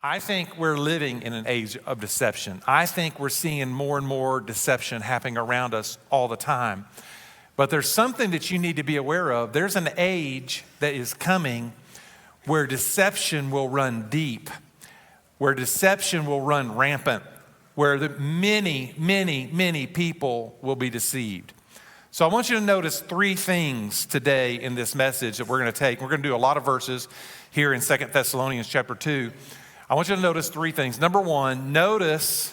I think we're living in an age of deception. I think we're seeing more and more deception happening around us all the time. But there's something that you need to be aware of. There's an age that is coming where deception will run deep, where deception will run rampant, where many people will be deceived. So I want you to notice three things today in this message that we're going to take. We're going to do a lot of verses here in 2 Thessalonians chapter 2. I want you to notice three things. Number one, notice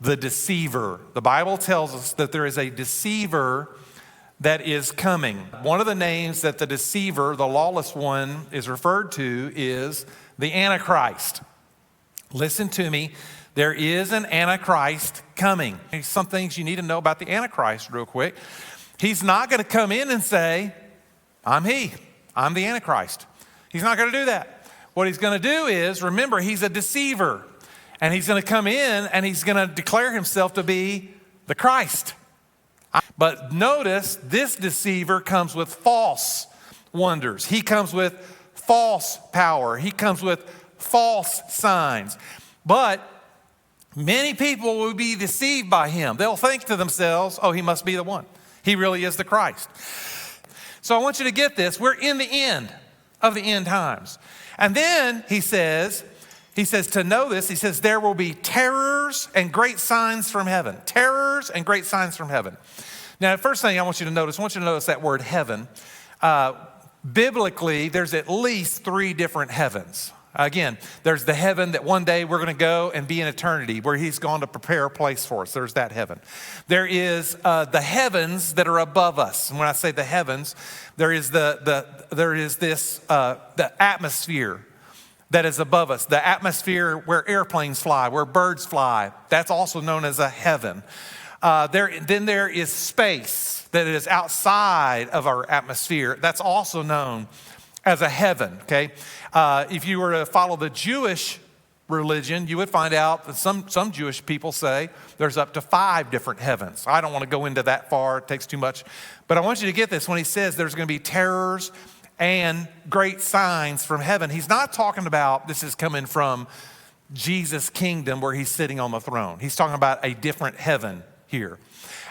the deceiver. The Bible tells us that there is a deceiver that is coming. One of the names that the deceiver, the lawless one, is referred to is the Antichrist. Listen to me. There is an Antichrist coming. Some things you need to know about the Antichrist real quick. He's not going to come in and say, I'm the Antichrist. He's not going to do that. What he's going to do is, remember, he's a deceiver. And he's going to come in and he's going to declare himself to be the Christ. But notice, this deceiver comes with false wonders. He comes with false power. He comes with false signs. But many people will be deceived by him. They'll think to themselves, oh, he must be the one. He really is the Christ. So I want you to get this. We're in the end of the end times. And then he says to know this, he says, there will be terrors and great signs from heaven. Terrors and great signs from heaven. Now, the first thing I want you to notice that word heaven. Biblically, there's at least three different heavens. Again, there's the heaven that one day we're going to go and be in eternity, where he's gone to prepare a place for us. There's that heaven. There is the heavens that are above us. And when I say the heavens, there is the atmosphere that is above us. The atmosphere where airplanes fly, where birds fly. That's also known as a heaven. Then there is space that is outside of our atmosphere. That's also known as a heaven, okay? If you were to follow the Jewish religion, you would find out that some Jewish people say there's up to 5 different heavens. I don't want to go into that far. It takes too much. But I want you to get this. When he says there's going to be terrors and great signs from heaven, he's not talking about this is coming from Jesus' kingdom where he's sitting on the throne. He's talking about a different heaven here.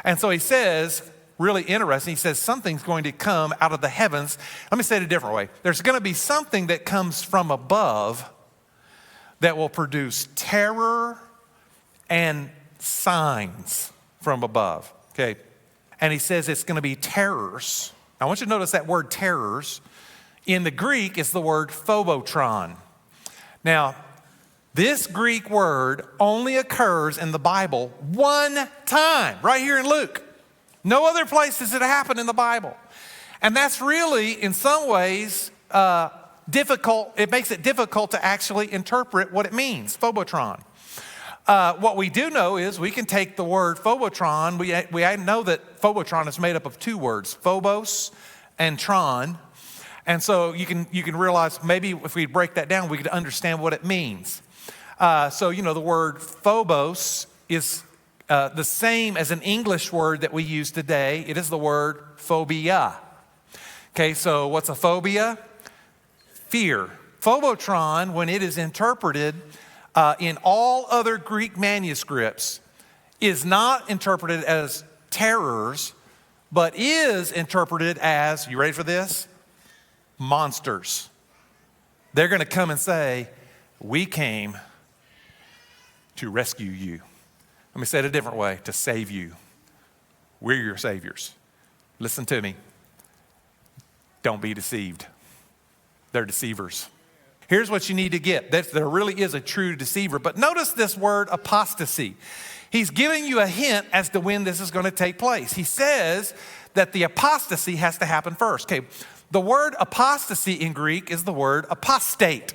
And so he says, really interesting, he says something's going to come out of the heavens. Let me say it a different way. There's going to be something that comes from above that will produce terror and signs from above, okay? And he says it's going to be terrors. I want you to notice that word terrors. In the Greek, it's the word phobotron. Now, this Greek word only occurs in the Bible one time, right here in Luke. No other place does it happen in the Bible. And that's really, in some ways, difficult. It makes it difficult to actually interpret what it means, phobotron. What we do know is we can take the word phobotron. We know that phobotron is made up of 2 words, phobos and tron. And so you can realize maybe if we break that down, we could understand what it means. The word phobos is the same as an English word that we use today. It is the word phobia. Okay, so what's a phobia? Fear. Phobotron, when it is interpreted in all other Greek manuscripts, is not interpreted as terrors, but is interpreted as, you ready for this? Monsters. They're going to come and say, we came to rescue you. Let me say it a different way, to save you. We're your saviors. Listen to me. Don't be deceived. They're deceivers. Here's what you need to get. There really is a true deceiver. But notice this word apostasy. He's giving you a hint as to when this is going to take place. He says that the apostasy has to happen first. Okay, the word apostasy in Greek is the word apostate.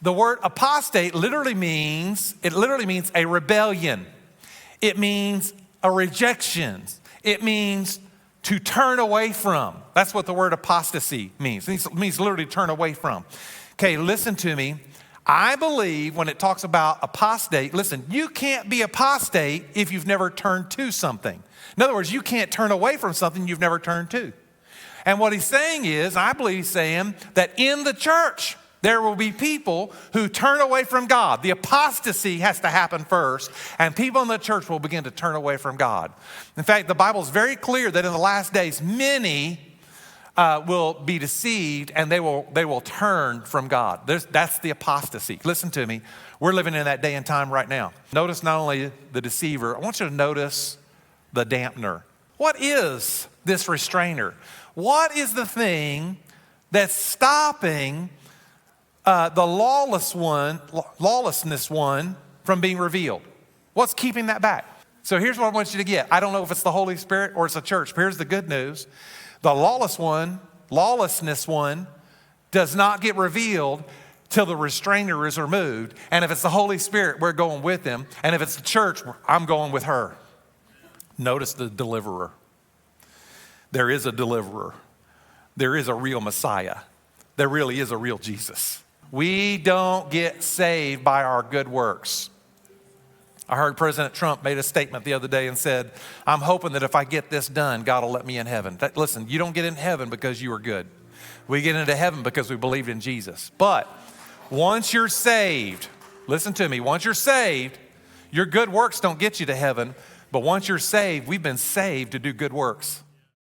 The word apostate literally means a rebellion. It means a rejection. It means to turn away from. That's what the word apostasy means. It means literally turn away from. Okay, listen to me. I believe when it talks about apostate, listen, you can't be apostate if you've never turned to something. In other words, you can't turn away from something you've never turned to. And what he's saying is, I believe he's saying that in the church, There will be people who turn away from God. The apostasy has to happen first, and people in the church will begin to turn away from God. In fact, the Bible is very clear that in the last days, many will be deceived, and they will turn from God. That's the apostasy. Listen to me. We're living in that day and time right now. Notice not only the deceiver, I want you to notice the dampener. What is this restrainer? What is the thing that's stopping the lawlessness one from being revealed? What's keeping that back? So here's what I want you to get. I don't know if it's the Holy Spirit or it's the church, but here's the good news. The lawlessness one does not get revealed till the restrainer is removed. And if it's the Holy Spirit, we're going with him. And if it's the church, I'm going with her. Notice the deliverer. There is a deliverer. There is a real Messiah. There really is a real Jesus. We don't get saved by our good works. I heard President Trump made a statement the other day and said, I'm hoping that if I get this done, God will let me in heaven. Listen, you don't get in heaven because you are good. We get into heaven because we believed in Jesus. But once you're saved, listen to me, once you're saved, your good works don't get you to heaven. But once you're saved, we've been saved to do good works.